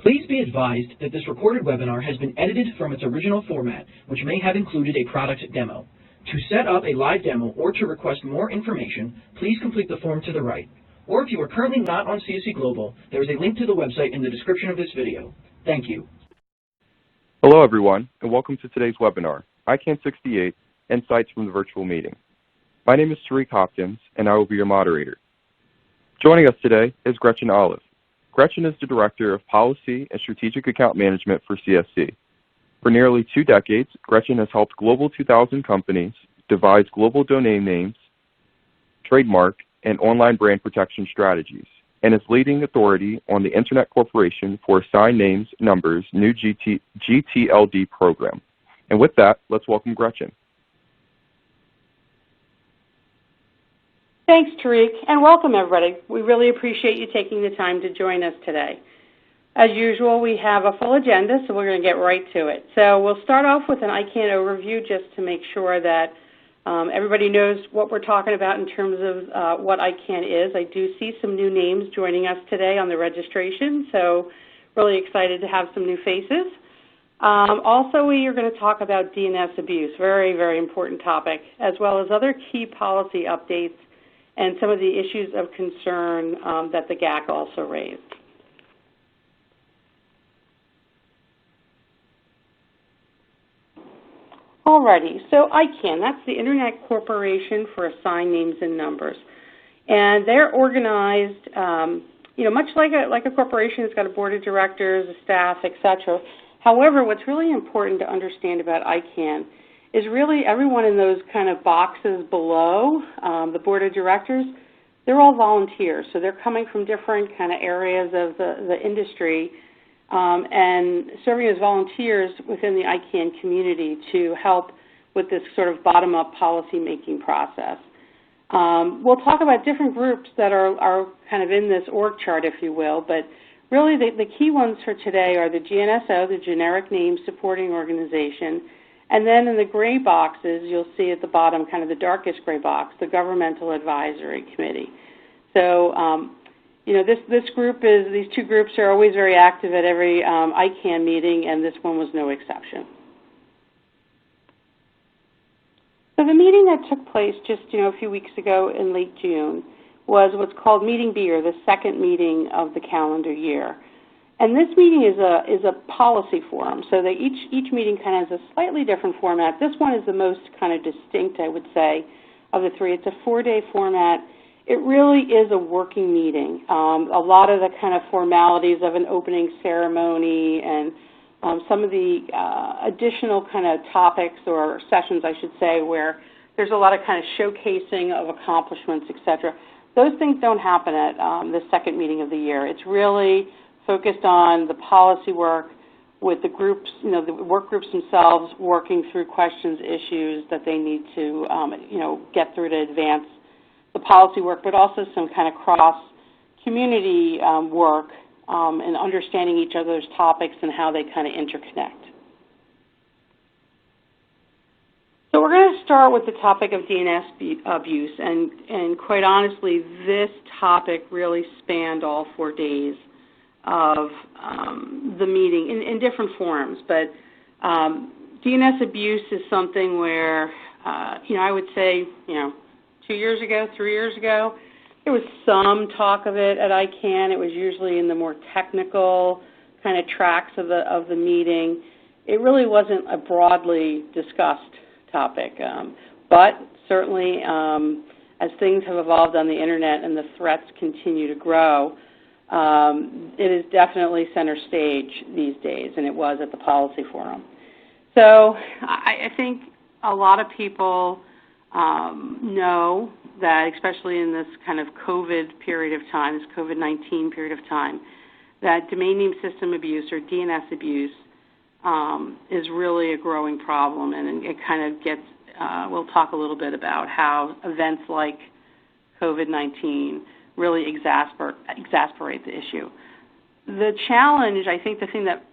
Please be advised that this recorded webinar has been edited from its original format, which may have included a product demo. To set up a live demo or to request more information, please complete the form to the right. Or if you are currently not on CSC Global, there is a link to the website in the description of this video. Thank you. Hello everyone, and welcome to today's webinar, ICANN 68, Insights from the Virtual Meeting. My name is Tariq Hopkins, and I will be your moderator. Joining us today is Gretchen Olive. Gretchen is the Director of Policy and Strategic Account Management for CSC. For nearly 2 decades, Gretchen has helped Global 2000 companies devise global domain names, trademark, and online brand protection strategies, and is leading authority on the Internet Corporation for Assigned Names Numbers new gTLD program. And with that, let's welcome Gretchen. Thanks, Tariq, and welcome everybody. We really appreciate you taking the time to join us today. As usual, we have a full agenda, so we're going to get right to it. So we'll start off with an ICANN overview just to make sure that everybody knows what we're talking about in terms of what ICANN is. I do see some new names joining us today on the registration, so really excited to have some new faces. Also, we are going to talk about DNS abuse, very, very important topic, as well as other key policy updates and some of the issues of concern that the GAC also raised. Alrighty, so ICANN, that's the Internet Corporation for Assigned Names and Numbers. And they're organized, much like a corporation. It's got a board of directors, a staff, etc. However, what's really important to understand about ICANN is really everyone in those kind of boxes below, the board of directors, they're all volunteers. So they're coming from different kind of areas of the industry and serving as volunteers within the ICANN community to help with this sort of bottom-up policy-making process. We'll talk about different groups that are kind of in this org chart, if you will, but really the key ones for today are the GNSO, the Generic Name Supporting Organization, and then in the gray boxes, you'll see at the bottom, kind of the darkest gray box, the Governmental Advisory Committee. So, these two groups are always very active at every ICANN meeting, and this one was no exception. So the meeting that took place just, a few weeks ago in late June was what's called Meeting B, or the second meeting of the calendar year. And this meeting is a policy forum, so that each meeting kind of has a slightly different format. This one is the most kind of distinct, I would say, of the three. It's a 4-day format. It really is a working meeting. A lot of the kind of formalities of an opening ceremony and some of the additional kind of topics or sessions, I should say, where there's a lot of kind of showcasing of accomplishments, etc. Those things don't happen at the second meeting of the year. It's really focused on the policy work with the groups, the work groups themselves working through questions, issues that they need to, get through to advance the policy work, but also some kind of cross-community work and understanding each other's topics and how they kind of interconnect. So we're going to start with the topic of DNS abuse, and quite honestly, this topic really spanned all 4 days of the meeting in different forms. But DNS abuse is something where, I would say, 2 years ago, 3 years ago, there was some talk of it at ICANN. It was usually in the more technical kind of tracks of the meeting. It really wasn't a broadly discussed topic. But certainly, as things have evolved on the Internet and the threats continue to grow, it is definitely center stage these days, and it was at the policy forum. So I think a lot of people know that, especially in this kind of COVID period of time, this COVID-19 period of time, that domain name system abuse or DNS abuse is really a growing problem, and it kind of gets, we'll talk a little bit about how events like COVID-19 really exasperate the issue. The challenge, I think the thing that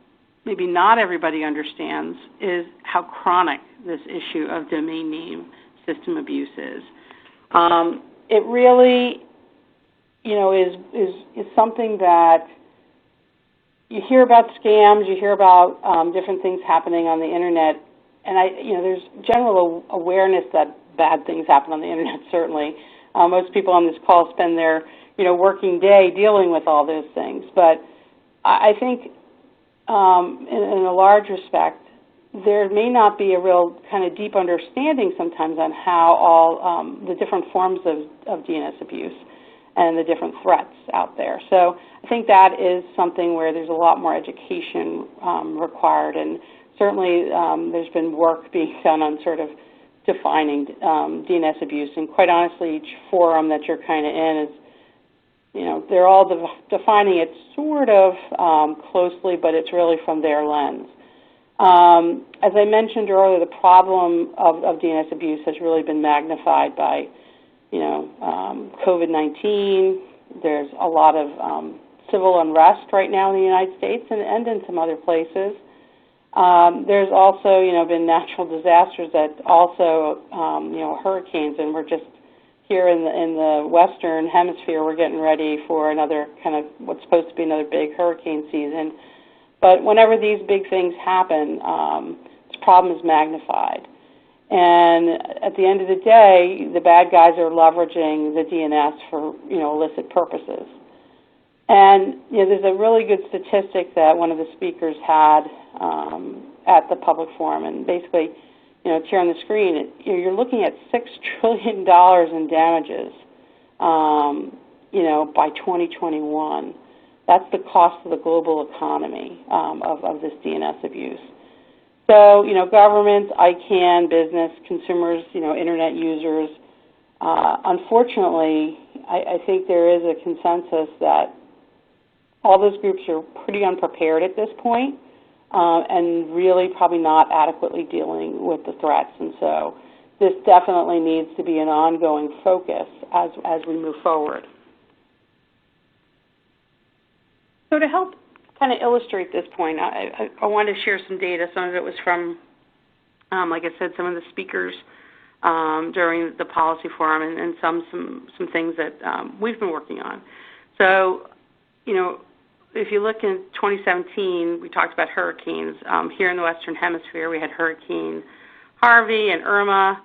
maybe not everybody understands is how chronic this issue of domain name system abuse is. It really, is something that, you hear about scams, you hear about different things happening on the internet, and there's general awareness that bad things happen on the internet. Certainly, most people on this call spend their working day dealing with all those things. But I think, in a large respect, there may not be a real kind of deep understanding sometimes on how all the different forms of DNS abuse and the different threats out there. So I think that is something where there's a lot more education required, and certainly there's been work being done on sort of defining DNS abuse. And quite honestly, each forum that you're kind of in is, they're all defining it sort of closely, but it's really from their lens. As I mentioned earlier, the problem of DNS abuse has really been magnified by, COVID-19. There's a lot of civil unrest right now in the United States and in some other places. There's also, been natural disasters that also, hurricanes, and we're just here in the Western Hemisphere, we're getting ready for another kind of what's supposed to be another big hurricane season. But whenever these big things happen, this problem is magnified. And at the end of the day, the bad guys are leveraging the DNS for, illicit purposes. And there's a really good statistic that one of the speakers had at the public forum, and basically, it's here on the screen. You're looking at $6 trillion in damages, by 2021. That's the cost of the global economy of this DNS abuse. So, governments, ICANN, business, consumers, internet users, unfortunately, I think there is a consensus that all those groups are pretty unprepared at this point and really probably not adequately dealing with the threats. And so this definitely needs to be an ongoing focus as we move forward. So to help kind of illustrate this point, I wanted to share some data. Some of it was from, like I said, some of the speakers during the policy forum, and some things that we've been working on. So, if you look in 2017, we talked about hurricanes. Here in the Western Hemisphere, we had Hurricane Harvey and Irma,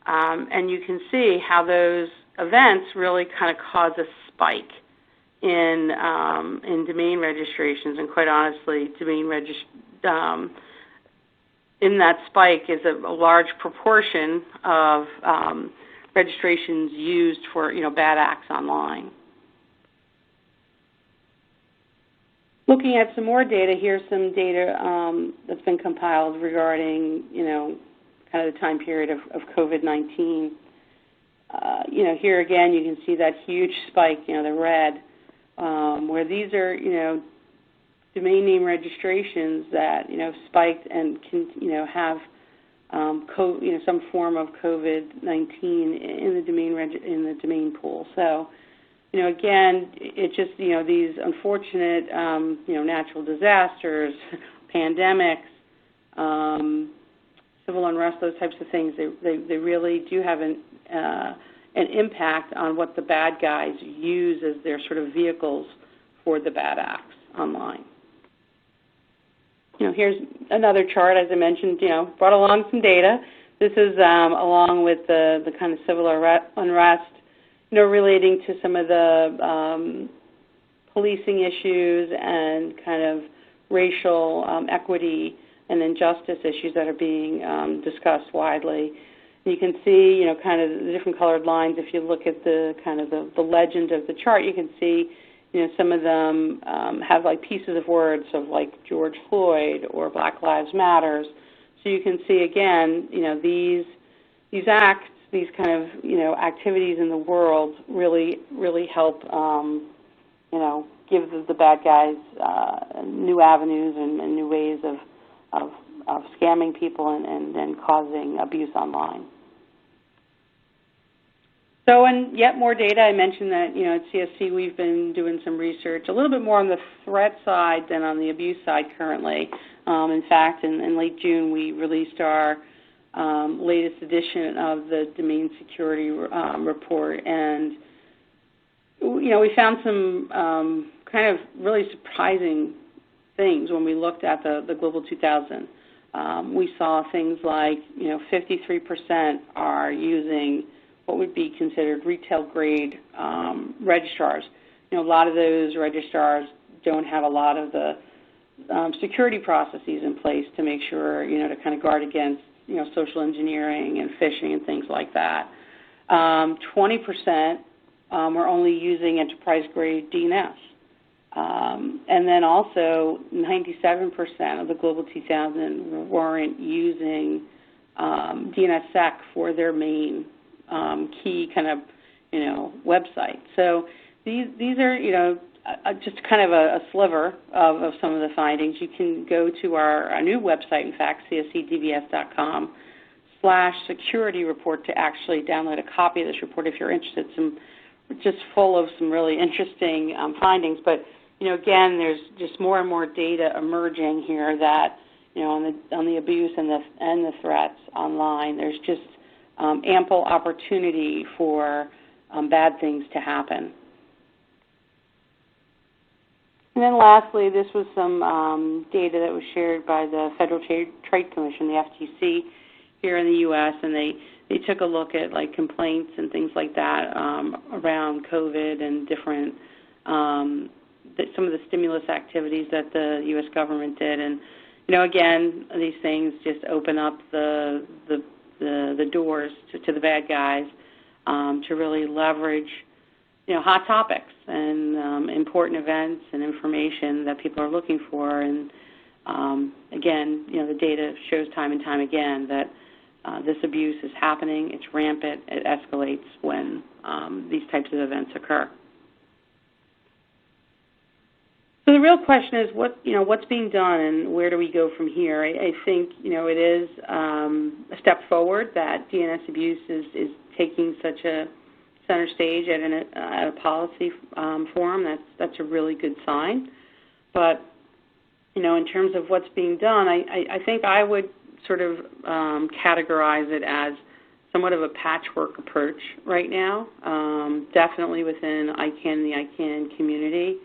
and you can see how those events really kind of cause a spike in domain registrations, and quite honestly, in that spike is a large proportion of registrations used for bad acts online. Looking at some more data, here's some data that's been compiled regarding kind of the time period of COVID-19. Here again you can see that huge spike, the red. Where these are, domain name registrations that, spiked and can, have, some form of COVID-19 in the domain pool. So, again, it just, these unfortunate, natural disasters, pandemics, civil unrest, those types of things, they really do have an impact on what the bad guys use as their sort of vehicles for the bad acts online. Here's another chart, as I mentioned, brought along some data. This is along with the kind of civil unrest, relating to some of the policing issues and kind of racial equity and injustice issues that are being discussed widely. You can see, kind of the different colored lines. If you look at the kind of the legend of the chart, you can see, some of them have like pieces of words of like George Floyd or Black Lives Matters. So you can see again, these acts, these kind of activities in the world really help give the bad guys new avenues and new ways of scamming people and causing abuse online. So, and yet more data. I mentioned that, at CSC we've been doing some research, a little bit more on the threat side than on the abuse side currently. In fact, in late June, we released our latest edition of the Domain Security Report, and, we found some kind of really surprising things when we looked at the Global 2000. We saw things like, 53% are using what would be considered retail-grade registrars. A lot of those registrars don't have a lot of the security processes in place to make sure, to kind of guard against, social engineering and phishing and things like that. 20% were only using enterprise-grade DNS. And then also 97% of the Global 2000 weren't using DNSSEC for their main key kind of, website. So these are, just kind of a sliver of some of the findings. You can go to our new website, in fact, cscdbs.com/security report to actually download a copy of this report if you're interested. Just full of some really interesting findings. But, again, there's just more and more data emerging here that, on the abuse and the threats online, there's just ample opportunity for bad things to happen. And then lastly, this was some data that was shared by the Federal Trade Commission, the FTC, here in the U.S., and they took a look at complaints and things like that around COVID and different some of the stimulus activities that the U.S. government did. And again, these things just open up the doors to the bad guys to really leverage hot topics and important events and information that people are looking for. And again, the data shows time and time again that this abuse is happening. It's rampant. It escalates when these types of events occur. So the real question is what's being done and where do we go from here? I think it is a step forward that DNS abuse is taking such a center stage at a policy forum. That's a really good sign. But in terms of what's being done, I think I would sort of categorize it as somewhat of a patchwork approach right now, definitely within ICANN and the ICANN community.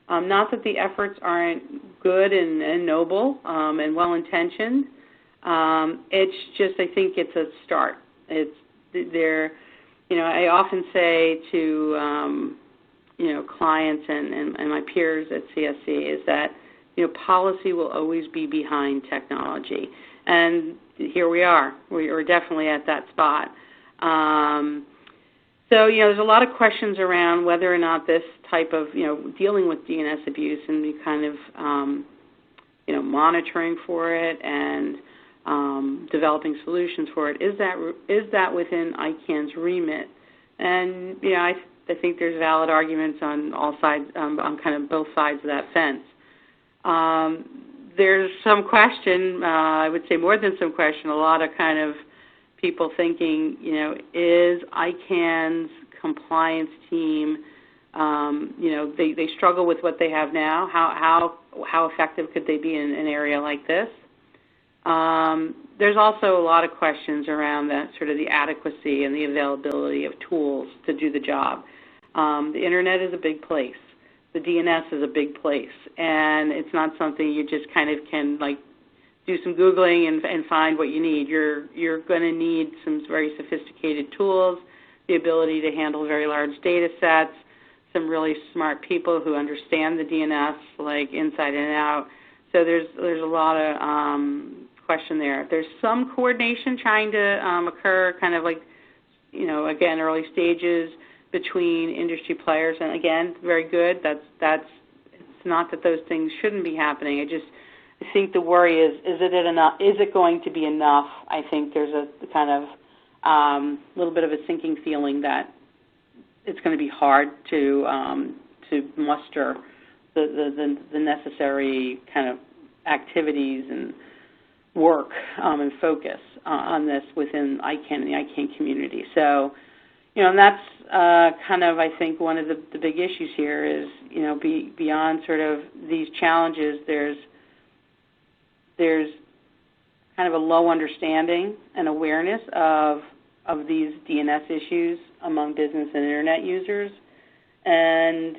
Not that the efforts aren't good and noble and well-intentioned. It's just, I think it's a start. I often say to, clients and my peers at CSC is that, policy will always be behind technology. And here we are. We're definitely at that spot. So, there's a lot of questions around whether or not this type of, dealing with DNS abuse and the kind of, monitoring for it and developing solutions for it, is that within ICANN's remit? And, I think there's valid arguments on all sides, on kind of both sides of that fence. There's some question, I would say more than some question, a lot of kind of people thinking, is ICANN's compliance team, they struggle with what they have now. How effective could they be in an area like this? There's also a lot of questions around that sort of the adequacy and the availability of tools to do the job. The Internet is a big place. The DNS is a big place, and it's not something you just kind of can do some Googling and find what you need. You're going to need some very sophisticated tools, the ability to handle very large data sets, some really smart people who understand the DNS inside and out. So there's a lot of question there. There's some coordination trying to occur, kind of again, early stages between industry players, and again, very good. It's not that those things shouldn't be happening. I think the worry is it enough? Is it going to be enough? I think there's a kind of little bit of a sinking feeling that it's going to be hard to muster the necessary kind of activities and work and focus on this within ICANN and the ICANN community. So, and that's kind of, I think, one of the big issues here is, beyond sort of these challenges, there's kind of a low understanding and awareness of these DNS issues among business and Internet users. And,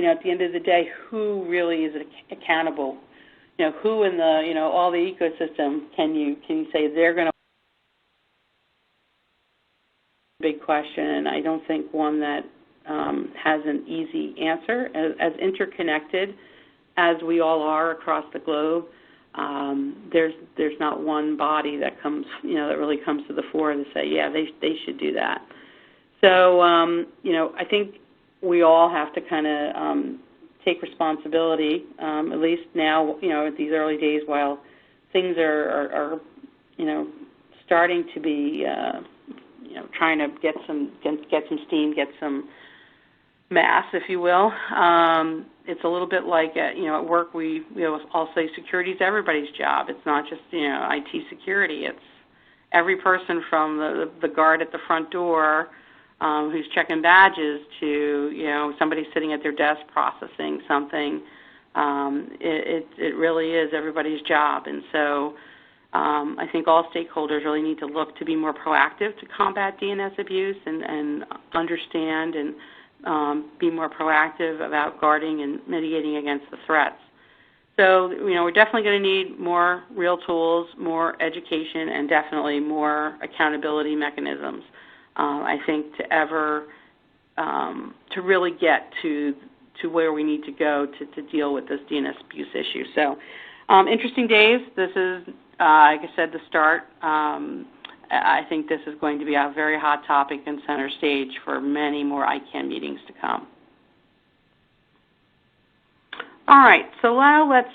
at the end of the day, who really is accountable? Who in the, all the ecosystem can you say they're going to? Big question, and I don't think one that has an easy answer. As interconnected as we all are across the globe, there's not one body that comes, that really comes to the fore to say, yeah, they should do that. So, I think we all have to kind of take responsibility, at least now, at these early days while things are starting to be, trying to get some steam, get some mass, if you will. It's a little bit like at work we all say security is everybody's job. It's not just IT security. It's every person from the guard at the front door who's checking badges to somebody sitting at their desk processing something. It really is everybody's job, and so I think all stakeholders really need to look to be more proactive to combat DNS abuse and understand and be more proactive about guarding and mitigating against the threats. So, we're definitely going to need more real tools, more education, and definitely more accountability mechanisms, I think, to really get to where we need to go to deal with this DNS abuse issue. So, interesting days. This is, like I said, the start. I think this is going to be a very hot topic and center stage for many more ICANN meetings to come. All right, so now let's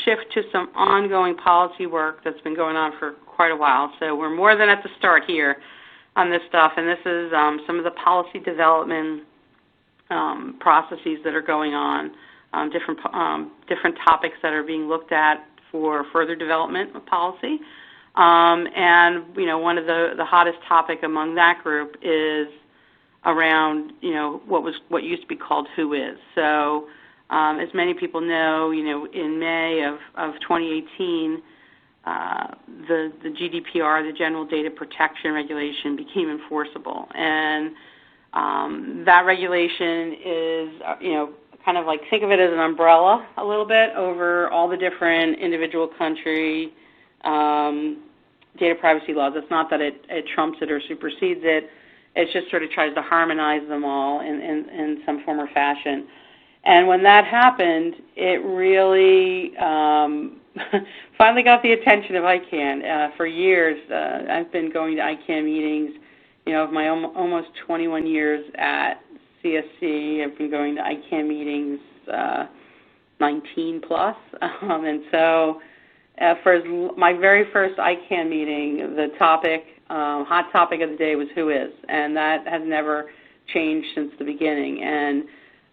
shift to some ongoing policy work that's been going on for quite a while. So we're more than at the start here on this stuff, and this is some of the policy development processes that are going on, different topics that are being looked at for further development of policy. And, one of the hottest topic among that group is around, what used to be called WHOIS. So, as many people know, in May of 2018, the GDPR, the General Data Protection Regulation, became enforceable. And that regulation is, kind of like, think of it as an umbrella a little bit over all the different individual country data privacy laws. It's not that it trumps it or supersedes it. It just sort of tries to harmonize them all in some form or fashion. And when that happened, it really finally got the attention of ICANN. For years, I've been going to ICANN meetings, of my almost 21 years at CSC. I've been going to ICANN meetings 19 plus. And so for my very first ICANN meeting, the topic, hot topic of the day was WHOIS, and that has never changed since the beginning. And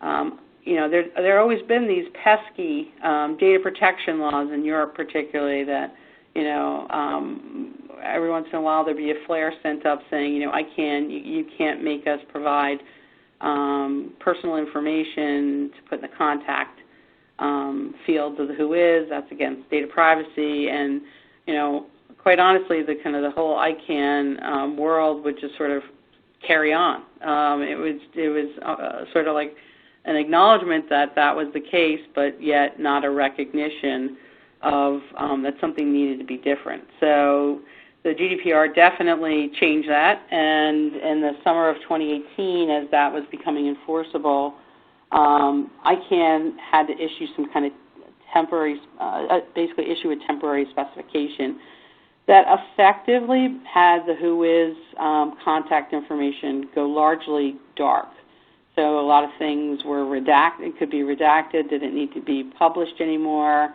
there have always been these pesky data protection laws in Europe, particularly, that every once in a while there'd be a flare sent up saying, you can't make us provide personal information to put in the contact fields of the WHOIS. That's against data privacy, and quite honestly, the whole ICANN world would just sort of carry on. It was sort of like an acknowledgement that that was the case, but yet not a recognition of that something needed to be different. So the GDPR definitely changed that, and in the summer of 2018, as that was becoming enforceable, ICANN had to issue some kind of temporary, basically issue a temporary specification that effectively had the WHOIS contact information go largely dark. So a lot of things were redacted, could be redacted, didn't need to be published anymore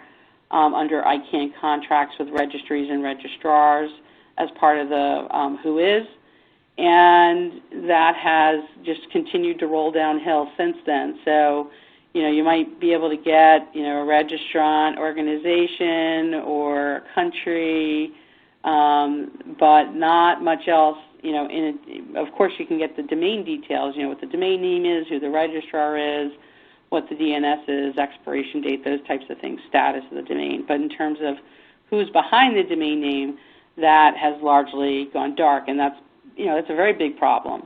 under ICANN contracts with registries and registrars as part of the WHOIS. And that has just continued to roll downhill since then. So, you might be able to get, a registrant organization or country, but not much else. Of course, you can get the domain details, what the domain name is, who the registrar is, what the DNS is, expiration date, those types of things, status of the domain. But in terms of who's behind the domain name, that has largely gone dark, and that's, that's a very big problem.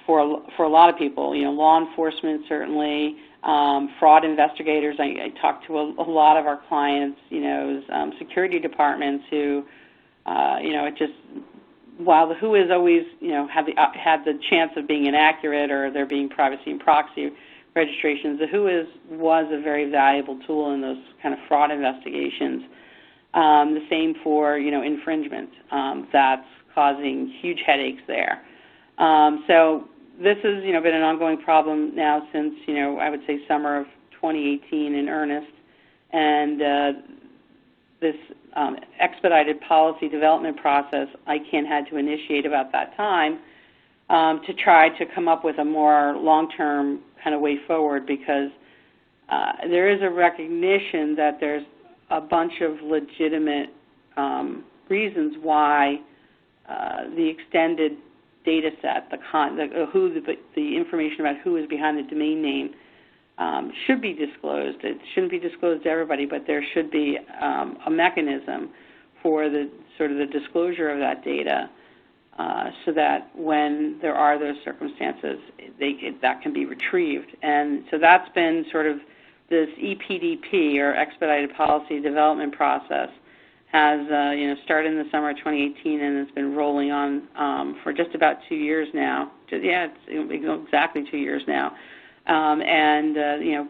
for a lot of people, law enforcement certainly, fraud investigators. I talk to a lot of our clients, security departments who, it just, while the WHOIS always, had the chance of being inaccurate or there being privacy and proxy registrations, the WHOIS was a very valuable tool in those kind of fraud investigations. The same for, infringement. That's causing huge headaches there. So this has, been an ongoing problem now since, I would say summer of 2018 in earnest. And this expedited policy development process ICANN had to initiate about that time to try to come up with a more long-term kind of way forward, because there is a recognition that there's a bunch of legitimate reasons why the extended data set, the information about who is behind the domain name should be disclosed. It shouldn't be disclosed to everybody, but there should be a mechanism for the sort of the disclosure of that data so that when there are those circumstances, that can be retrieved. And so that's been sort of this EPDP, or Expedited Policy Development Process, has started in the summer of 2018 and it's been rolling on for just about 2 years now. It's exactly 2 years now.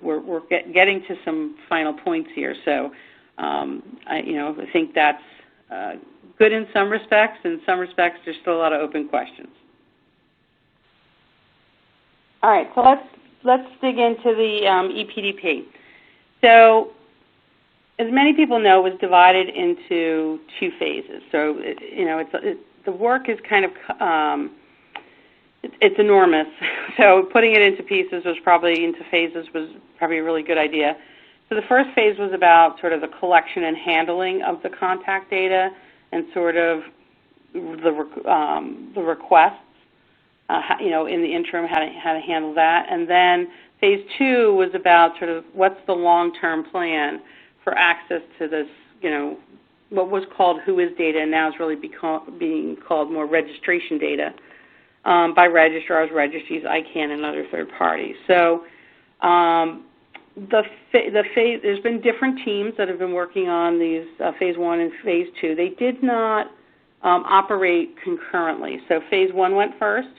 We're getting to some final points here. So I think that's good in some respects. In some respects, there's still a lot of open questions. All right, so let's dig into the EPDP. So, as many people know, it was divided into 2 phases. So, the work is kind of it's enormous. So, putting it into pieces was probably a really good idea. So, the first phase was about sort of the collection and handling of the contact data and sort of the requests. In the interim, how to handle that. And then phase 2 was about sort of what's the long-term plan for access to this, what was called WHOIS data, and now is really being called more registration data by registrars, registries, ICANN, and other third parties. So there's been different teams that have been working on these phase 1 and phase 2. They did not operate concurrently. So phase 1 went first.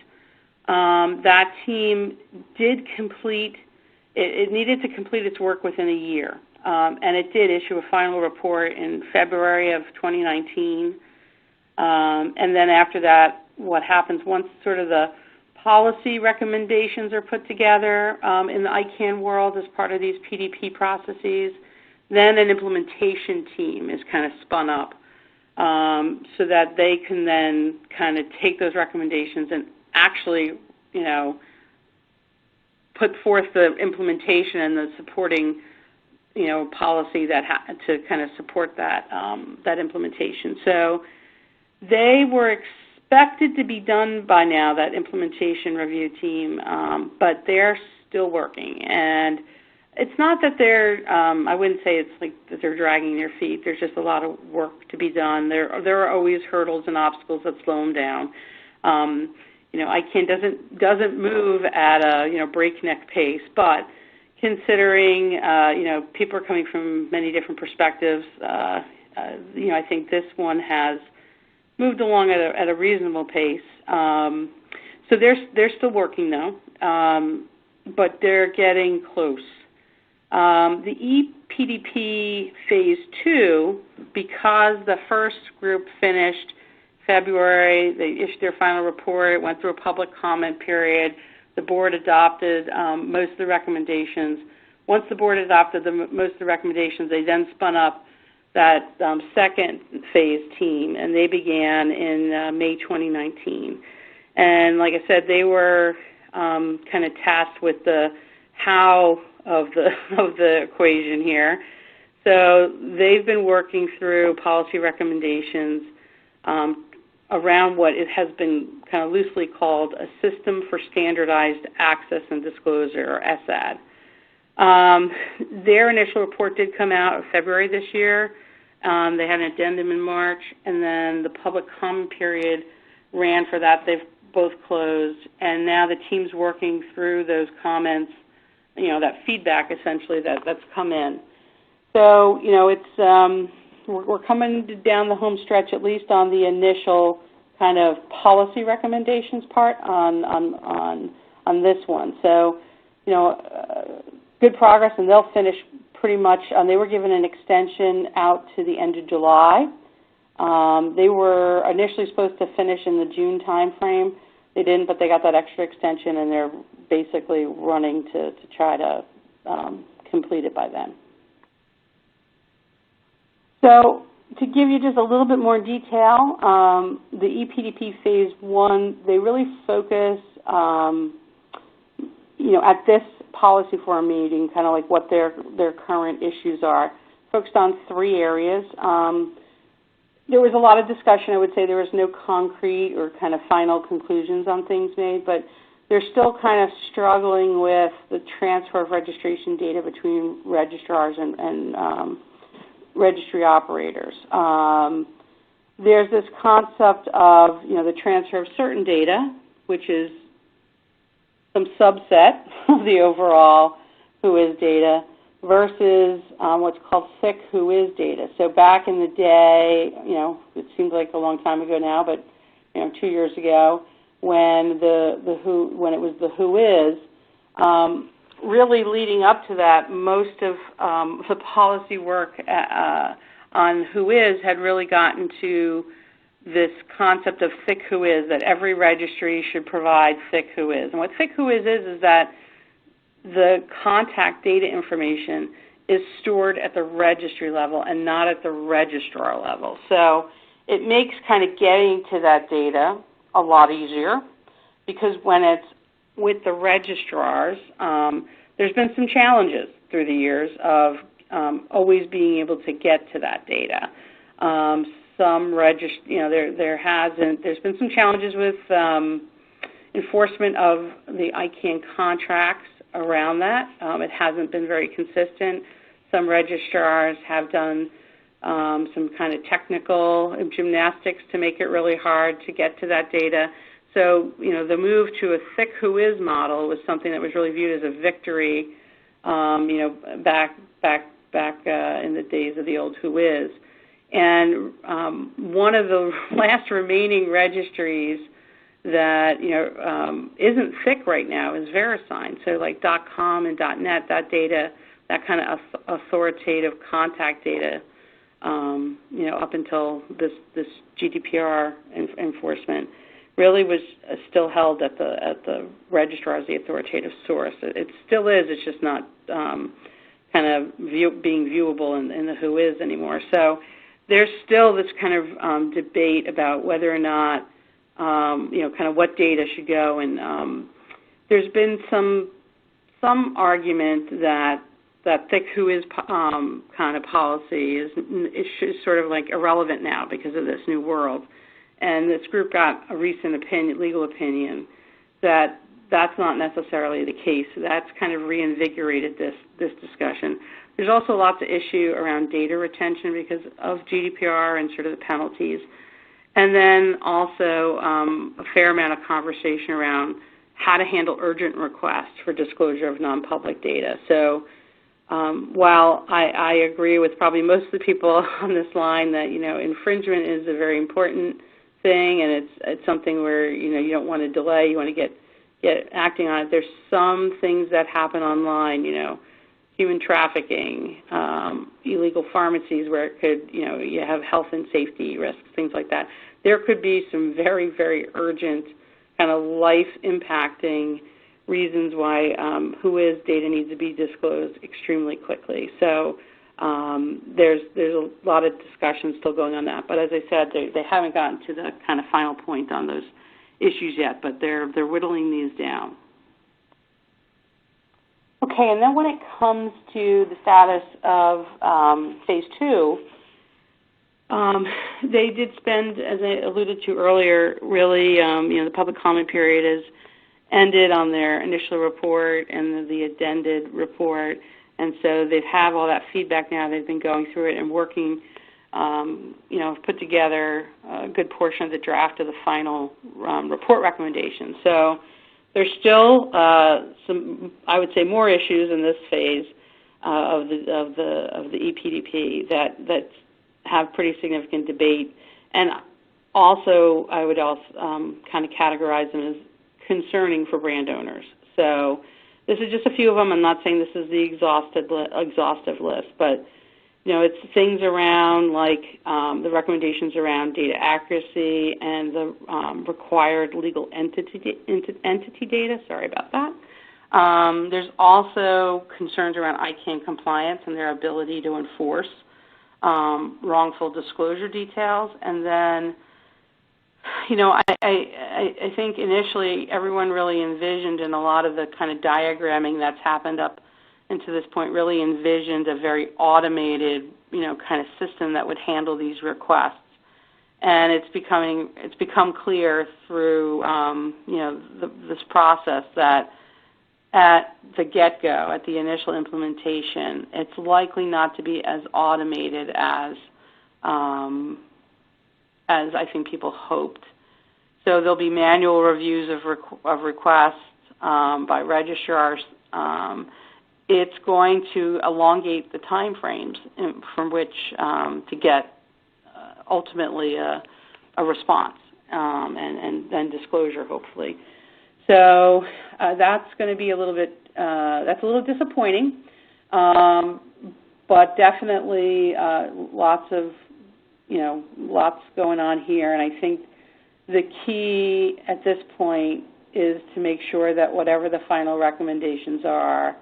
That team did complete, it needed to complete its work within a year, and it did issue a final report in February of 2019, and then after that, what happens once sort of the policy recommendations are put together in the ICANN world as part of these PDP processes, then an implementation team is kind of spun up so that they can then kind of take those recommendations and actually, put forth the implementation and the supporting, policy that to kind of support that that implementation. So they were expected to be done by now, that implementation review team, but they're still working. And it's not that they're, I wouldn't say it's like that they're dragging their feet. There's just a lot of work to be done. There are always hurdles and obstacles that slow them down. ICANN doesn't move at a breakneck pace, but considering people are coming from many different perspectives, I think this one has moved along at a reasonable pace. So they're still working though, but they're getting close. The EPDP phase 2, because the first group finished February, they issued their final report, it went through a public comment period, the board adopted most of the recommendations. Once the board adopted most of the recommendations, they then spun up that second phase team, and they began in May 2019. And like I said, they were kind of tasked with the how of the equation here. So they've been working through policy recommendations around what it has been kind of loosely called a System for Standardized Access and Disclosure, or SAD. Their initial report did come out in February this year. They had an addendum in March, and then the public comment period ran for that. They've both closed, and now the team's working through those comments, that feedback essentially that's come in. So, it's we're coming down the home stretch, at least on the initial kind of policy recommendations part on this one. So, good progress, and they'll finish pretty much. They were given an extension out to the end of July. They were initially supposed to finish in the June timeframe. They didn't, but they got that extra extension, and they're basically running to try to complete it by then. So to give you just a little bit more detail, the EPDP Phase 1, they really focus, at this policy forum meeting, kind of like what their current issues are, focused on 3 areas. There was a lot of discussion. I would say there was no concrete or kind of final conclusions on things made, but they're still kind of struggling with the transfer of registration data between registrars and registry operators. There's this concept of, the transfer of certain data, which is some subset of the overall WHOIS data, versus what's called thick WHOIS data. So back in the day, it seems like a long time ago now, but 2 years ago, when it was the WHOIS, really leading up to that, most of the policy work on WHOIS had really gotten to this concept of thick WHOIS, that every registry should provide thick WHOIS. And what thick WHOIS is that the contact data information is stored at the registry level and not at the registrar level. So it makes kind of getting to that data a lot easier, because when it's with the registrars, there's been some challenges through the years of always being able to get to that data. There's been some challenges with enforcement of the ICANN contracts around that. It hasn't been very consistent. Some registrars have done some kind of technical gymnastics to make it really hard to get to that data. So, the move to a thick WHOIS model was something that was really viewed as a victory, back in the days of the old WHOIS. And one of the last remaining registries that isn't thick right now is VeriSign. So like .com and .net, that data, that kind of authoritative contact data, up until this GDPR enforcement, really was still held at the registrar as the authoritative source. It still is. It's just not kind of being viewable in the WHOIS anymore. So there's still this kind of debate about whether or not kind of what data should go, and there's been some argument that thick WHOIS kind of policy is sort of like irrelevant now because of this new world. And this group got a recent legal opinion that that's not necessarily the case. So that's kind of reinvigorated this discussion. There's also lots of issue around data retention because of GDPR and sort of the penalties. And then also a fair amount of conversation around how to handle urgent requests for disclosure of non-public data. So while I agree with probably most of the people on this line that, infringement is a very important thing, and it's something where, you don't want to delay, you want to get acting on it. There's some things that happen online, human trafficking, illegal pharmacies where it could, you have health and safety risks, things like that. There could be some very, very urgent kind of life-impacting reasons why WHOIS data needs to be disclosed extremely quickly. So there's a lot of discussion still going on that. But as I said, they haven't gotten to the kind of final point on those issues yet, but they're whittling these down. Okay, and then when it comes to the status of Phase 2, they did spend, as I alluded to earlier, really, the public comment period has ended on their initial report and the addended report, and so they have all that feedback now. They've been going through it and working have put together a good portion of the draft of the final report recommendation. So there's still some, I would say, more issues in this phase of the EPDP that have pretty significant debate, and also I would also kind of categorize them as concerning for brand owners. So this is just a few of them. I'm not saying this is the exhaustive list, but it's things around like the recommendations around data accuracy and the required legal entity data. Sorry about that. There's also concerns around ICANN compliance and their ability to enforce wrongful disclosure details. And then, I think initially everyone really envisioned, in a lot of the kind of diagramming that's happened up into this point, really envisioned a very automated, kind of system that would handle these requests. And it's become clear through, this process that at the get-go, at the initial implementation, it's likely not to be as automated as I think people hoped. So there'll be manual reviews of requests by registrars. It's going to elongate the time frames from which to get ultimately a response and then disclosure, hopefully. So that's going to be a little bit, that's a little disappointing, but definitely lots going on here. And I think the key at this point is to make sure that whatever the final recommendations are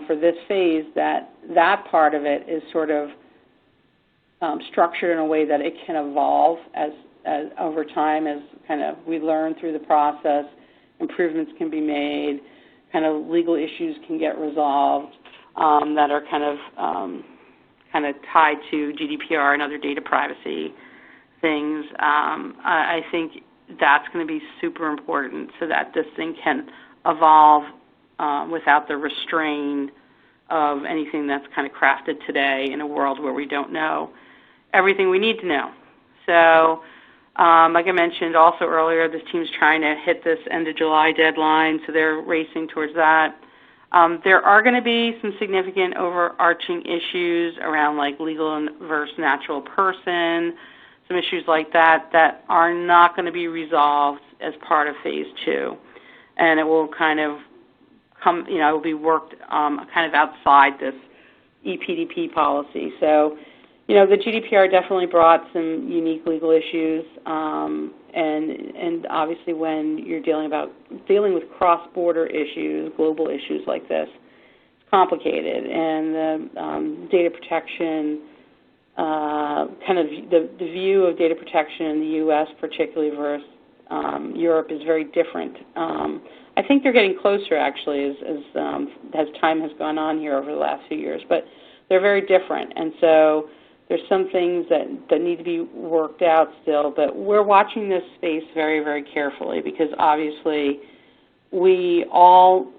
for this phase, that part of it is sort of structured in a way that it can evolve as over time, as kind of we learn through the process, improvements can be made, kind of legal issues can get resolved that are kind of tied to GDPR and other data privacy things. I think that's going to be super important so that this thing can evolve without the restraint of anything that's kind of crafted today in a world where we don't know everything we need to know. So, like I mentioned also earlier, this team's trying to hit this end of July deadline, so they're racing towards that. There are going to be some significant overarching issues around like legal versus natural person, some issues like that are not going to be resolved as part of phase 2. And it will kind of come, it will be worked kind of outside this EPDP policy. So, the GDPR definitely brought some unique legal issues, and obviously when you're dealing with cross-border issues, global issues like this, it's complicated. And the data protection, kind of the view of data protection in the U.S. particularly versus Europe is very different. I think they're getting closer actually as time has gone on here over the last few years, but they're very different. And so there's some things that need to be worked out still, but we're watching this space very, very carefully because obviously we all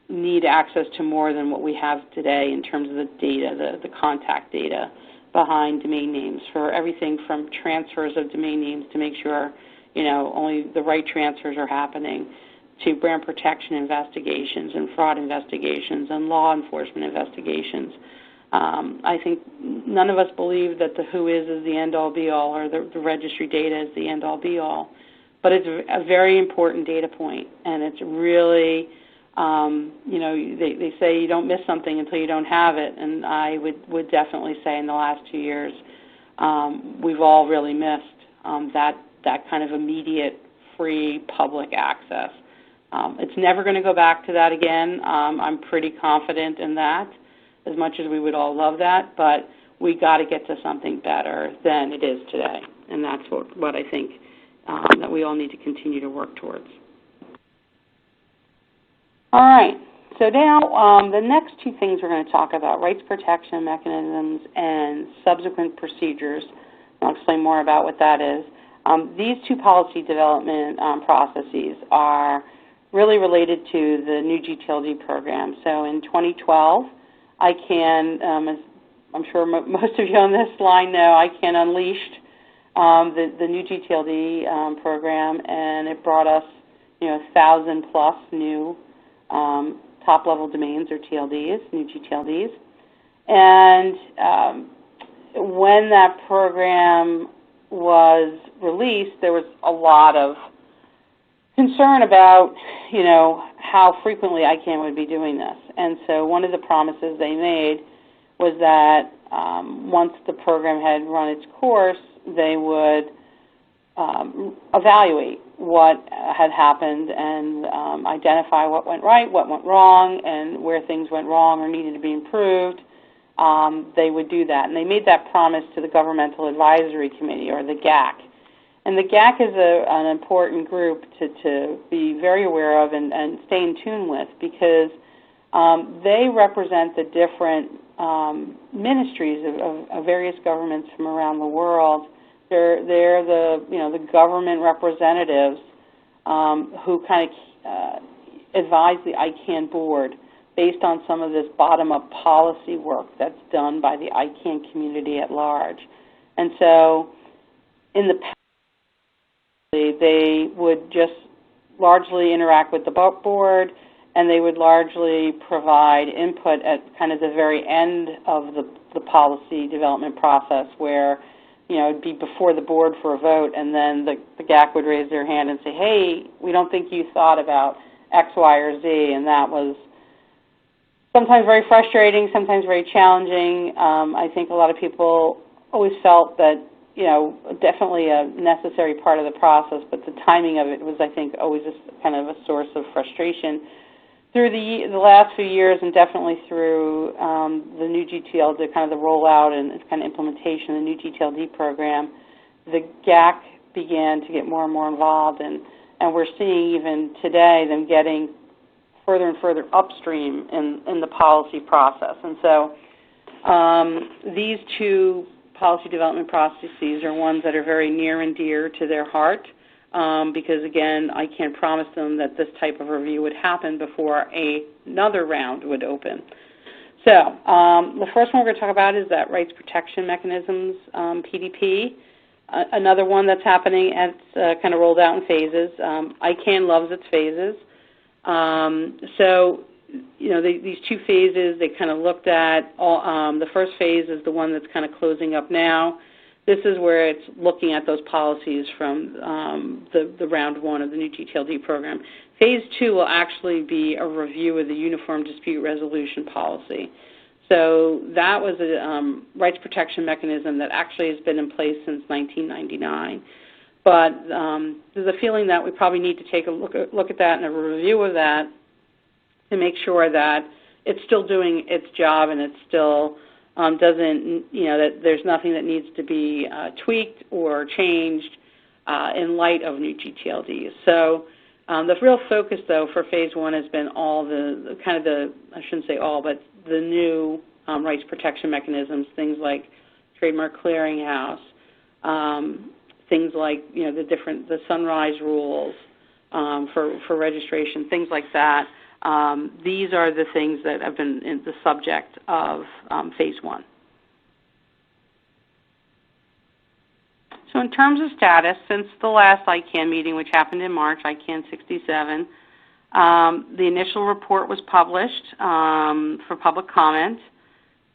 need access to more than what we have today in terms of the data, the contact data behind domain names, for everything from transfers of domain names to make sure, only the right transfers are happening, to brand protection investigations and fraud investigations and law enforcement investigations. I think none of us believe that the WHOIS is the end-all be-all or the registry data is the end-all be-all, but it's a very important data point, and it's really, they say you don't miss something until you don't have it, and I would definitely say in the last 2 years we've all really missed that kind of immediate, free public access. It's never going to go back to that again. I'm pretty confident in that, as much as we would all love that, but we got to get to something better than it is today, and that's what I think that we all need to continue to work towards. All right, so now the next two things we're going to talk about, rights protection mechanisms and subsequent procedures. I'll explain more about what that is. These two policy development processes are really related to the new gTLD program. So in 2012, ICANN I'm sure most of you on this line know, ICANN unleashed the new gTLD program, and it brought us, 1,000 plus new top-level domains, or TLDs, new gTLDs. And when that program was released, there was a lot of concern about, how frequently ICANN would be doing this. And so one of the promises they made was that once the program had run its course, they would evaluate what had happened and identify what went right, what went wrong, and where things went wrong or needed to be improved. They would do that. And they made that promise to the Governmental Advisory Committee, or the GAC. And the GAC is an important group to be very aware of and stay in tune with, because they represent the different ministries of various governments from around the world. They're the government representatives who kind of advise the ICANN board based on some of this bottom-up policy work that's done by the ICANN community at large. And so in the past, they would just largely interact with the board, and they would largely provide input at kind of the very end of the policy development process, where it'd be before the board for a vote, and then the GAC would raise their hand and say, hey, we don't think you thought about X, Y, or Z, and that was sometimes very frustrating, sometimes very challenging. I think a lot of people always felt that, definitely a necessary part of the process, but the timing of it was, I think, always kind of a source of frustration. Through the last few years, and definitely through the new gTLD, kind of the rollout and kind of implementation of the new gTLD program, the GAC began to get more and more involved, and we're seeing even today them getting further and further upstream in the policy process. And so these two policy development processes are ones that are very near and dear to their heart, because, again, I can't promise them that this type of review would happen before another round would open. So the first one we're going to talk about is that Rights Protection Mechanisms, PDP. Another one that's happening, it's kind of rolled out in phases. ICANN loves its phases. These two phases, they kind of looked at, the first phase is the one that's kind of closing up now. This is where it's looking at those policies from the round one of the new gTLD program. Phase two will actually be a review of the Uniform Dispute Resolution Policy. So that was a rights protection mechanism that actually has been in place since 1999. But there's a feeling that we probably need to take a look at that and a review of that to make sure that it's still doing its job and it still doesn't, that there's nothing that needs to be tweaked or changed in light of new gTLDs. So the real focus, though, for phase one has been all I shouldn't say all, but the new rights protection mechanisms, things like Trademark Clearinghouse, things like, the Sunrise rules for registration, things like that. These are the things that have been the subject of phase one. So in terms of status, since the last ICANN meeting, which happened in March, ICANN 67, the initial report was published for public comment.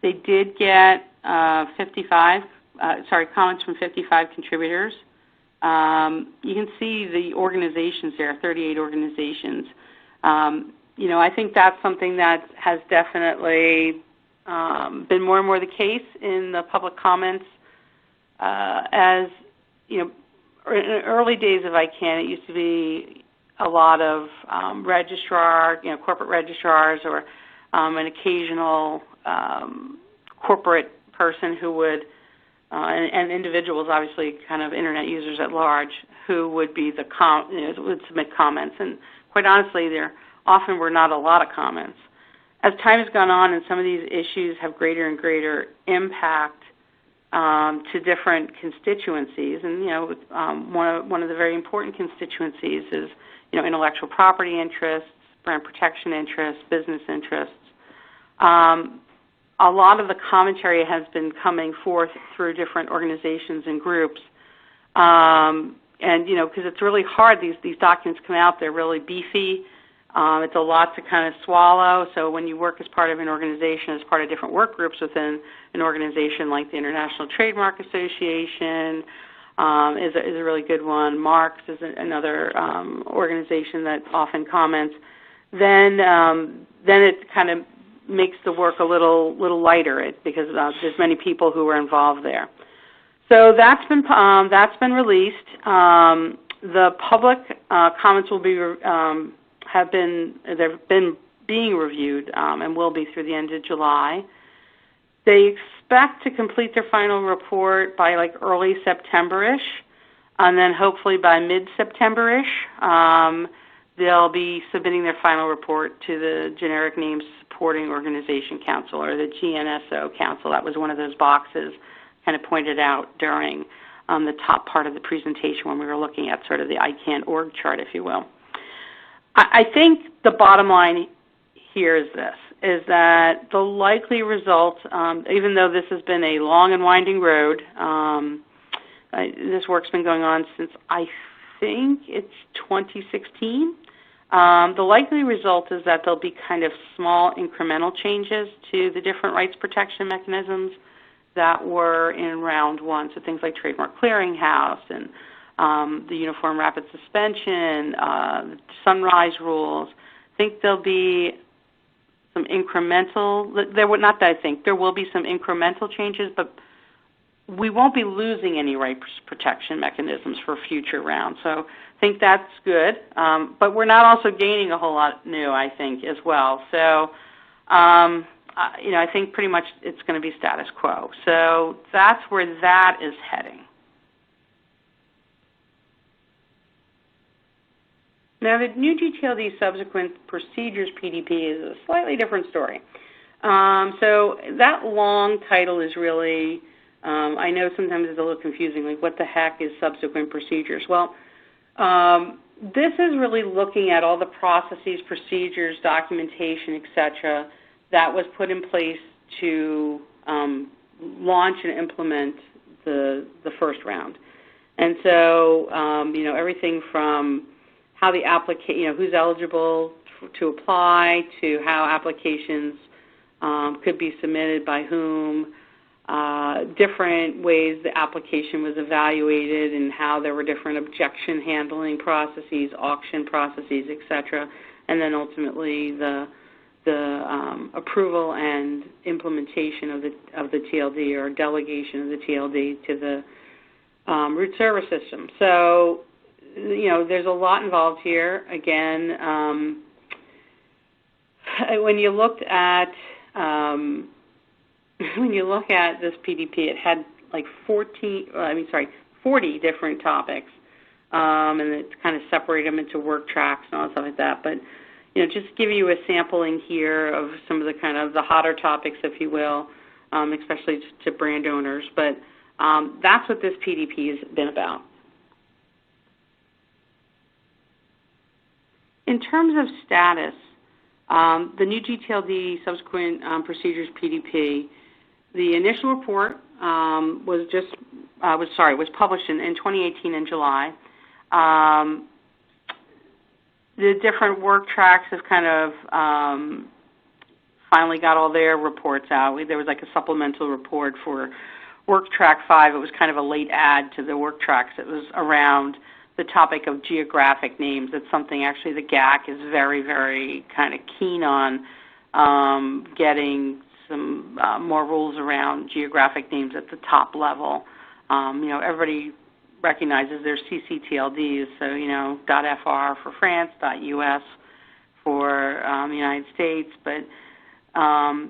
They did get comments from 55 contributors. You can see the organizations there, 38 organizations. I think that's something that has definitely been more and more the case in the public comments. As in the early days of ICANN, it used to be a lot of corporate registrars, or an occasional corporate person who would, and individuals, obviously, kind of internet users at large, who would be would submit comments. And quite honestly, there often were not a lot of comments. As time has gone on, and some of these issues have greater and greater impact to different constituencies, and one of the very important constituencies is intellectual property interests, brand protection interests, business interests. a lot of the commentary has been coming forth through different organizations and groups. And, you know, because it's really hard, these documents come out, they're really beefy. It's a lot to kind of swallow. So when you work as part of an organization, as part of different work groups within an organization like the International Trademark Association is a really good one. Marks is another organization that often comments. Then it kind of makes the work a little lighter because there's many people who are involved there. So that's been released. The public comments will be they've been being reviewed and will be through the end of July. They expect to complete their final report by like early September-ish, and then hopefully by mid-September-ish, they'll be submitting their final report to the Generic Names Supporting Organization Council, or the GNSO Council. That was one of those boxes kind of pointed out during the top part of the presentation when we were looking at sort of the ICANN org chart, if you will. I think the bottom line here is this, is that the likely result, even though this has been a long and winding road, this work's been going on since I think it's 2016, the likely result is that there'll be kind of small incremental changes to the different rights protection mechanisms that were in round one, so things like Trademark Clearinghouse and the Uniform Rapid Suspension, Sunrise rules. I think there'll be some incremental, there will be some incremental changes, but we won't be losing any rights protection mechanisms for future rounds. So I think that's good, but we're not also gaining a whole lot new, I think, as well. So, you know, I think pretty much it's going to be status quo. So that's where that is heading. Now, the new gTLD subsequent procedures PDP is a slightly different story. So that long title is really, I know sometimes it's a little confusing, like what the heck is subsequent procedures? Well, this is really looking at all the processes, procedures, documentation, et cetera, that was put in place to launch and implement the first round. And so, you know, everything from how the who's eligible to apply, to how applications could be submitted by whom, different ways the application was evaluated and how there were different objection handling processes, auction processes, et cetera, and then ultimately the approval and implementation of the TLD, or delegation of the TLD to the root server system. So, you know, there's a lot involved here. Again, when you look at this PDP, it had like 40 different topics, and it kind of separated them into work tracks and all that stuff like that. But you know, just give you a sampling here of some of the kind of the hotter topics, if you will, especially to brand owners. But that's what this PDP has been about. In terms of status, the new gTLD subsequent procedures PDP, the initial report was published in 2018 in July. The different work tracks have kind of finally got all their reports out. There was like a supplemental report for work track 5. It was kind of a late add to the work tracks. It was around the topic of geographic names. It's something actually the GAC is very, very kind of keen on getting some more rules around geographic names at the top level. You know, everybody recognizes there's CCTLDs, so, you know, .fr for France, .us for the United States, but,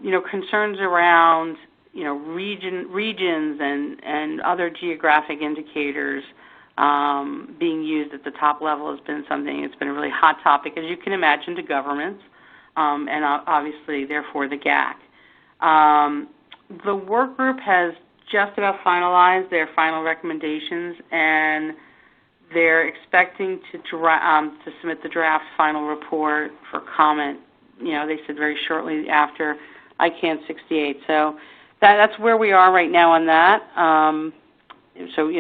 you know, concerns around, you know, regions and other geographic indicators being used at the top level has been something that's been a really hot topic, as you can imagine, to governments, and obviously, therefore, the GAC. The work group has just about finalized their final recommendations, and they're expecting to submit the draft final report for comment. You know, they said very shortly after ICANN 68. So that's where we are right now on that. So,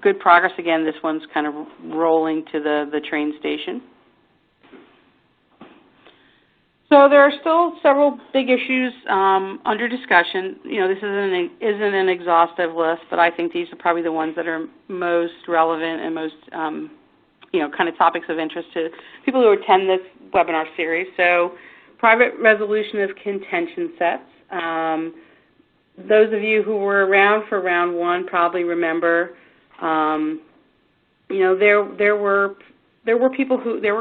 good progress. Again, this one's kind of rolling to the train station. So there are still several big issues under discussion. This isn't an exhaustive list, but I think these are probably the ones that are most relevant and most, kind of topics of interest to people who attend this webinar series. So private resolution of contention sets. Those of you who were around for round one probably remember, there were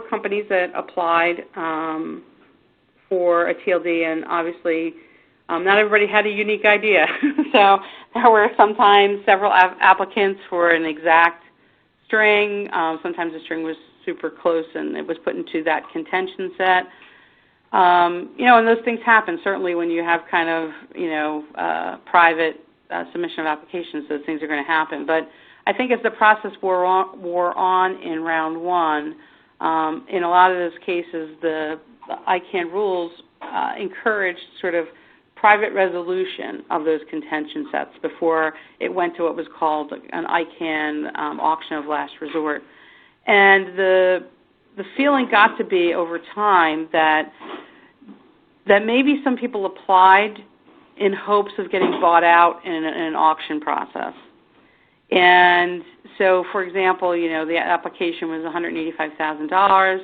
companies that applied for a TLD, and obviously not everybody had a unique idea. So there were sometimes several applicants for an exact string. Sometimes the string was super close and it was put into that contention set. And those things happen. Certainly when you have kind of, private submission of applications, those things are going to happen. But I think as the process wore on in round one, in a lot of those cases, the ICANN rules encouraged sort of private resolution of those contention sets before it went to what was called an ICANN auction of last resort. And the feeling got to be over time that maybe some people applied in hopes of getting bought out in an auction process. And so, for example, the application was $185,000.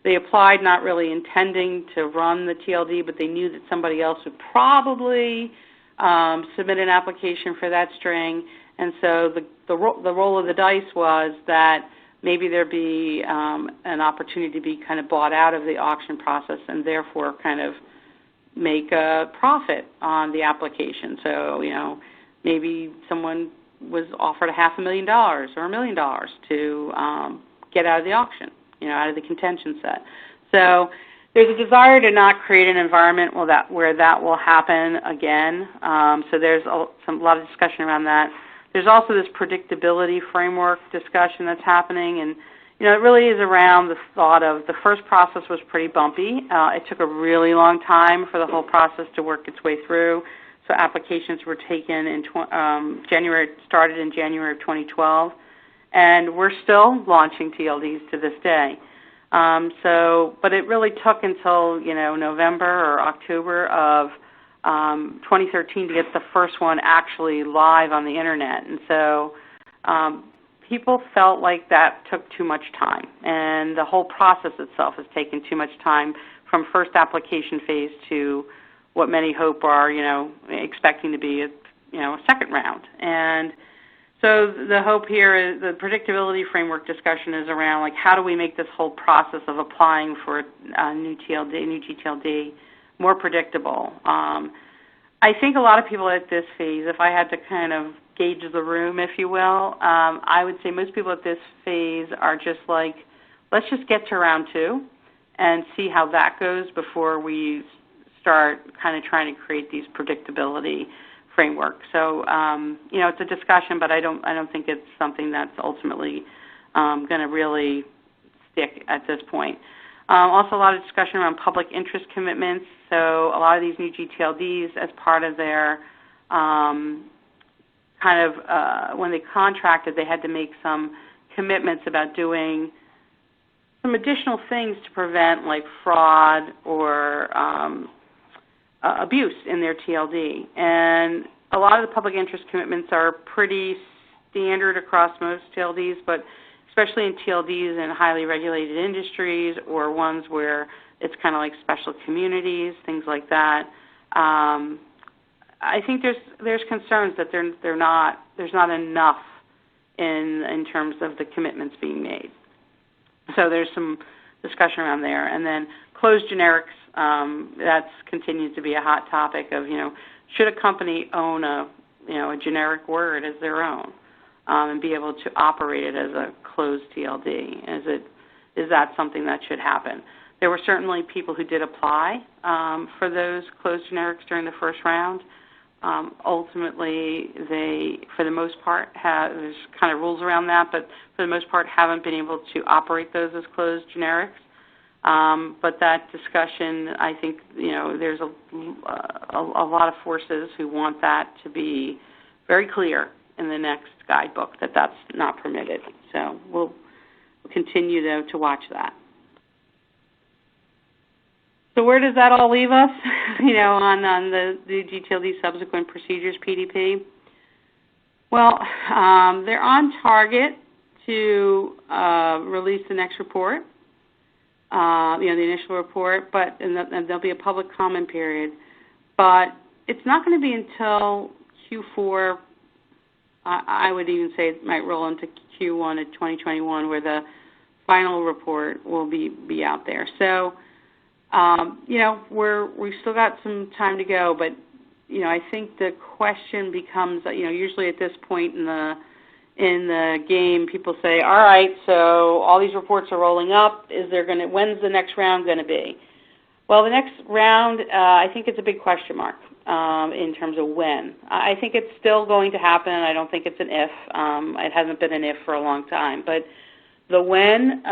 They applied not really intending to run the TLD, but they knew that somebody else would probably submit an application for that string. And so the roll of the dice was that maybe there'd be an opportunity to be kind of bought out of the auction process and therefore kind of make a profit on the application. So, maybe someone was offered $500,000 or $1 million to get out of the auction, out of the contention set. So there's a desire to not create an environment where that will happen again. So there's a lot of discussion around that. There's also this predictability framework discussion that's happening, and it really is around the thought of the first process was pretty bumpy. It took a really long time for the whole process to work its way through. So applications were taken in started in January of 2012, and we're still launching TLDs to this day. But it really took until November or October of 2013 to get the first one actually live on the internet, and so people felt like that took too much time, and the whole process itself has taken too much time from first application phase to what many hope are, expecting to be a second round. And so the hope here is the predictability framework discussion is around, like, how do we make this whole process of applying for a new gTLD more predictable? I think a lot of people at this phase, if I had to kind of gauge the room, if you will, I would say most people at this phase are just like, let's just get to round two and see how that goes before we start kind of trying to create these predictability frameworks. So, it's a discussion, but I don't think it's something that's ultimately going to really stick at this point. Also, a lot of discussion around public interest commitments. So a lot of these new gTLDs, as part of their when they contracted, they had to make some commitments about doing some additional things to prevent, like, fraud or abuse in their TLD. And a lot of the public interest commitments are pretty standard across most TLDs, but especially in TLDs in highly regulated industries or ones where it's kind of like special communities, things like that. I think there's concerns that there's not enough in terms of the commitments being made. So there's some discussion around there. And then closed generics, that continues to be a hot topic of, should a company own a generic word as their own and be able to operate it as a closed TLD? Is that something that should happen? There were certainly people who did apply for those closed generics during the first round. Ultimately, they, for the most part, there's kind of rules around that, but for the most part haven't been able to operate those as closed generics. But that discussion, I think, there's a lot of forces who want that to be very clear in the next guidebook that that's not permitted. So we'll continue to watch that. So where does that all leave us, on the gTLD subsequent procedures PDP? Well, they're on target to release the next report, the initial report, and there'll be a public comment period. But it's not going to be until Q4. I would even say it might roll into Q1 of 2021, where the final report will be out there. So, we've still got some time to go, but I think the question becomes, usually at this point in the game, people say, all right, so all these reports are rolling up. When's the next round going to be? Well, the next round, I think it's a big question mark in terms of when. I think it's still going to happen. I don't think it's an if. It hasn't been an if for a long time. But the when,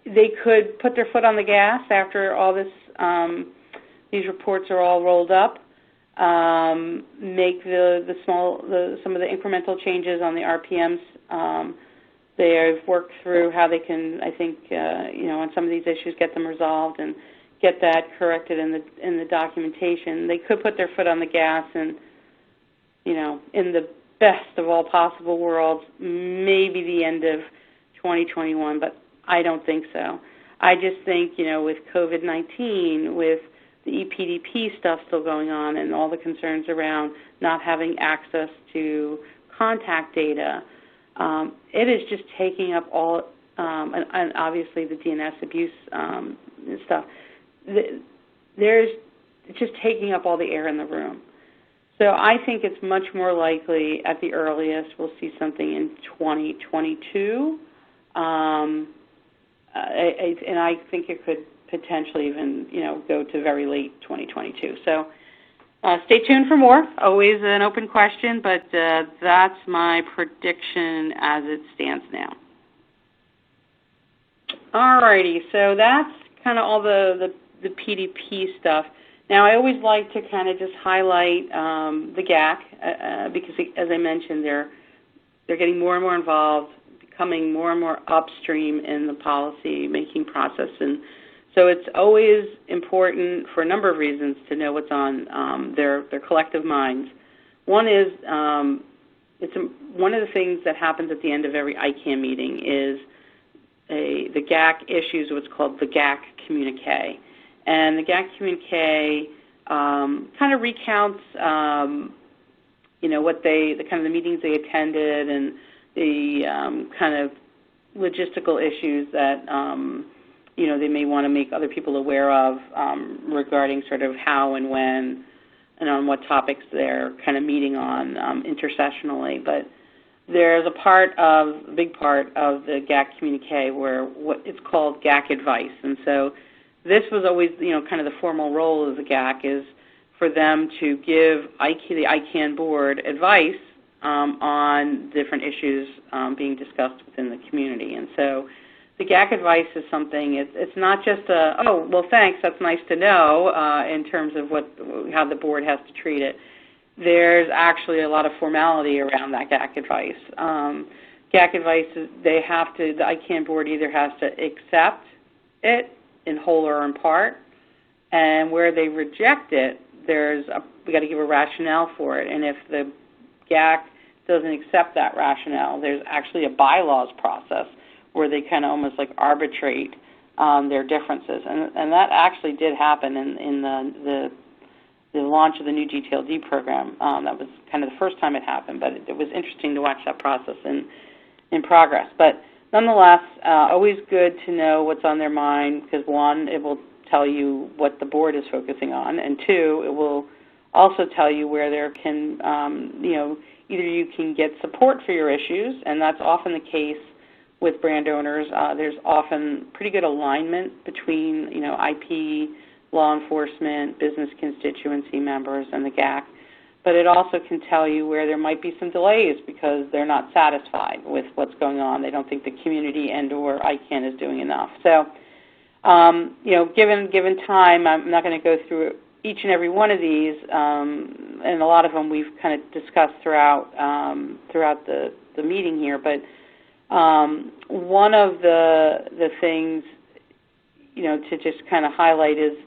they could put their foot on the gas after all this. These reports are all rolled up. Make some of the incremental changes on the RPMs. They've worked through how they can, I think, on some of these issues, get them resolved and get that corrected in the documentation. They could put their foot on the gas and, in the best of all possible worlds, maybe the end of 2021, but I don't think so. I just think, with COVID-19, with the EPDP stuff still going on and all the concerns around not having access to contact data, it is just taking up all, and obviously the DNS abuse stuff, it's just taking up all the air in the room. So I think it's much more likely at the earliest we'll see something in 2022. And I think it could potentially even, go to very late 2022. So stay tuned for more. Always an open question, but that's my prediction as it stands now. All righty, so that's kind of all the PDP stuff. Now, I always like to kind of just highlight the GAC because, as I mentioned, they're getting more and more involved, becoming more and more upstream in the policy-making process. And so it's always important for a number of reasons to know what's on their collective minds. One is one of the things that happens at the end of every ICANN meeting is the GAC issues what's called the GAC communique. And the GAC communique kind of recounts, what the kind of the meetings they attended and the kind of logistical issues that, they may want to make other people aware of regarding sort of how and when and on what topics they're kind of meeting on intersessionally. But there's a big part of the GAC communique where what it's called GAC advice. And so this was always, kind of the formal role of the GAC is for them to give the ICANN board advice on different issues being discussed within the community. And so the GAC advice is something, it's not just thanks, that's nice to know in terms of how the board has to treat it. There's actually a lot of formality around that GAC advice. GAC advice, the ICANN board either has to accept it in whole or in part, and where they reject it, we got to give a rationale for it. And if the GAC doesn't accept that rationale, there's actually a bylaws process where they kind of almost like arbitrate their differences. And that actually did happen in the launch of the new gTLD program. That was kind of the first time it happened, but it was interesting to watch that process in progress. But nonetheless, always good to know what's on their mind because, one, it will tell you what the board is focusing on, and two, it will also tell you where there can, either you can get support for your issues, and that's often the case with brand owners. There's often pretty good alignment between, IP, law enforcement, business constituency members, and the GAC. but it also can tell you where there might be some delays because they're not satisfied with what's going on. They don't think the community and/or ICANN is doing enough. So, given time, I'm not going to go through each and every one of these, and a lot of them we've kind of discussed throughout the meeting here. But one of the things, to just kind of highlight is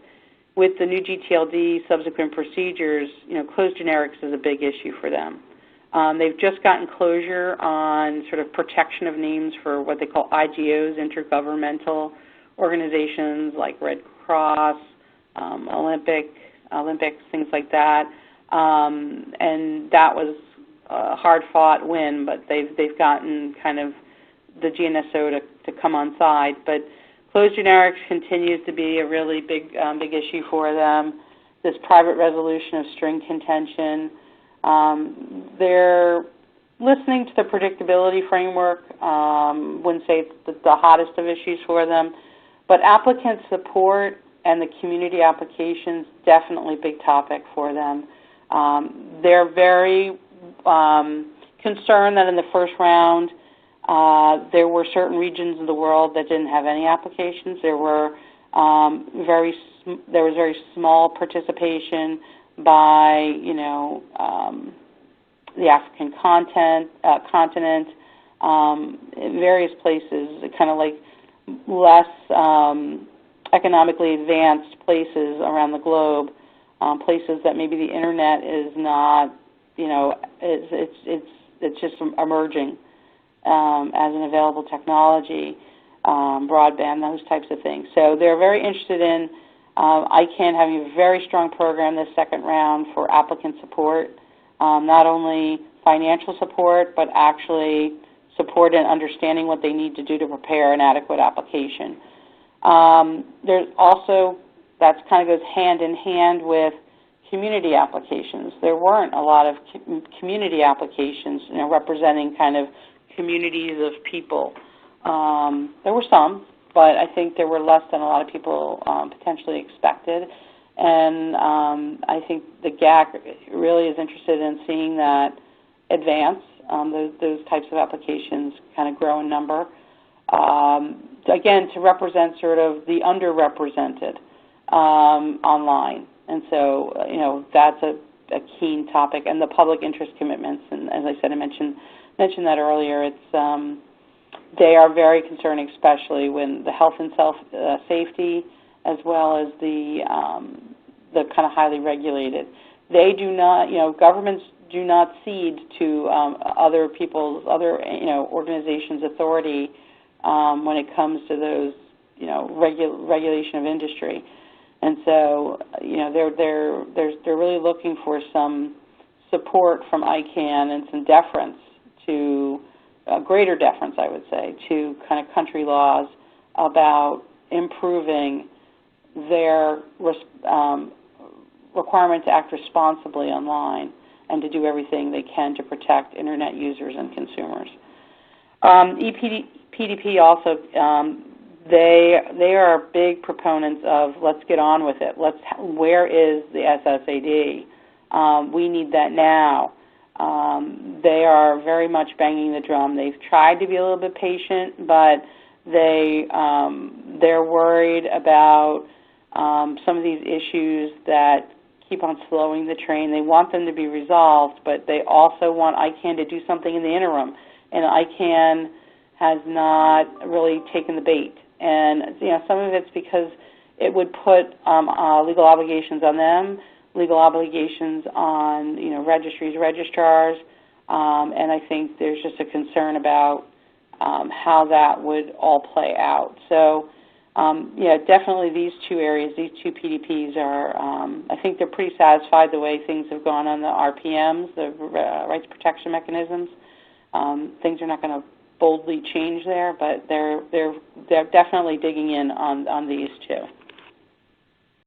with the new gTLD subsequent procedures, closed generics is a big issue for them. They've just gotten closure on sort of protection of names for what they call IGOs, intergovernmental organizations like Red Cross, Olympics, things like that. And that was a hard-fought win, but they've gotten kind of the GNSO to come on side. But closed generics continues to be a really big issue for them. This private resolution of string contention. They're listening to the predictability framework. Wouldn't say it's the hottest of issues for them, but applicant support and the community applications, definitely big topic for them. They're very concerned that in the first round, there were certain regions of the world that didn't have any applications. There was very small participation by the African continent, in various places, kind of like less economically advanced places around the globe, places that maybe the internet is not, it's just emerging as an available technology, broadband, those types of things. So they're very interested in ICANN having a very strong program this second round for applicant support, not only financial support, but actually support in understanding what they need to do to prepare an adequate application. There's also, that kind of goes hand in hand with community applications. There weren't a lot of community applications, representing kind of communities of people. There were some, but I think there were less than a lot of people potentially expected. And I think the GAC really is interested in seeing that advance, those types of applications kind of grow in number. Again, to represent sort of the underrepresented online. And so, that's a keen topic. And the public interest commitments, and as I said, I mentioned that earlier, it's they are very concerned, especially when the health and safety, as well as the kind of highly regulated. They do not, governments do not cede to other people's, organizations' authority when it comes to those, regulation of industry. And so, they're really looking for some support from ICANN and some deference to, greater deference, I would say, to kind of country laws about improving their requirement to act responsibly online and to do everything they can to protect Internet users and consumers. EPDP also, they are big proponents of let's get on with it. Where is the SSAD? We need that now. They are very much banging the drum. They've tried to be a little bit patient, but they're worried about some of these issues that keep on slowing the train. They want them to be resolved, but they also want ICANN to do something in the interim. And ICANN has not really taken the bait. And some of it's because it would put legal obligations on them, legal obligations on registries, registrars, and I think there's just a concern about how that would all play out. So definitely these two areas, these two PDPs are, I think they're pretty satisfied the way things have gone on the RPMs, the rights protection mechanisms. Things are not going to boldly change there, but they're definitely digging in on these two.